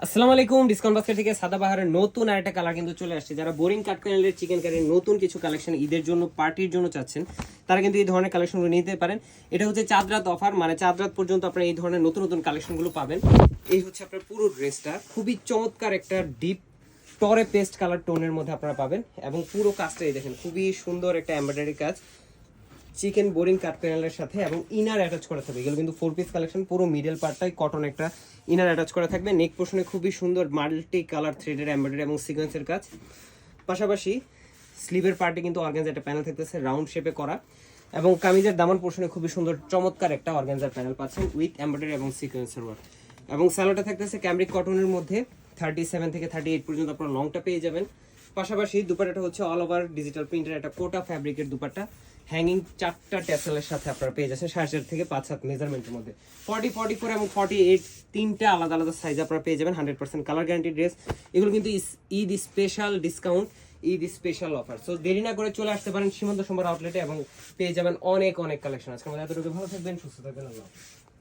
আসসালামু আলাইকুম, discount basket থেকে সাদাবাহারের নতুন আরেকটা কালার কিন্তু চলে আসছে। যারা বোরিং কাঠপ্যানেলের চিকেন কারির নতুন কিছু কালেকশন ঈদের জন্য পার্টির জন্য চাচ্ছেন, তারা কিন্তু এই ধরনের কালেকশনগুলো নিতে পারেন। এটা হচ্ছে চাঁদ রাত অফার, মানে চাঁদ রাত পর্যন্ত আপনারা এই ধরনের নতুন নতুন কালেকশনগুলো পাবেন। এই হচ্ছে আপনার পুরো ড্রেসটা, খুবই চমৎকার একটা ডিপ টরে পেস্ট কালার টোনের মধ্যে আপনারা পাবেন। এবং পুরো কাজটা এই দেখেন, খুবই সুন্দর একটা এমব্রয়ডারি কাজ চিকেন বোরিং কাট প্যানেলের সাথে, এবং ইনার অ্যাটাচ করা থাকবে। এগুলো কিন্তু 4 পিস কালেকশন, পুরো মিডল পার্টটাই কটন একটা ইনার অ্যাটাচ করা থাকবে। নেক পোর্শনে খুবই সুন্দর মাল্টি কালার থ্রেডের এমব্রয়ডারি এবং সিকোয়েন্সের কাজ। পাশাপাশি স্লিভের পার্টে কিন্তু অর্গানজা একটা প্যানেল থাকতেছে রাউন্ড শেপে করা, এবং কামিজের দামান পোর্শনে খুবই সুন্দর চমৎকার একটা অর্গানজার প্যানেল পাচ্ছেন উইথ এমব্রয়ডারি এবং সিকোয়েন্সের ওয়ার্ক। এবং স্যালোটা থাকতেছে ক্যামরিক কটনের মধ্যে 37 থেকে 38 পর্যন্ত আপনারা লংটা পেয়ে যাবেন। পাশাপাশি দুপাট্টাটা হচ্ছে অল ওভার ডিজিটাল প্রিন্টের একটা কোটা ফ্যাব্রিকের দুপাট্টা, হ্যাঙ্গিং 4টা ট্যাসেলের সাথে আপনারা পেয়ে যাচ্ছেন 4.5 থেকে 5-7 মেজারমেন্টের মধ্যে। 40, 44 এবং 48 তিনটা আলাদা আলাদা সাইজ আপনারা পেয়ে যাবেন। 100% কালার গ্যারান্টি ড্রেস। এগুলো কিন্তু Eid special discount, Eid special offer. So দেরি না করে চলে আসতে পারেন সীমান্ত সম্ভার আউটলেটে এবং পেয়ে যাবেন অনেক অনেক কালেকশন। আজকে আমাদের এতটুকু, ভালো থাকবেন, সুস্থ থাকবেন, আল্লাহ।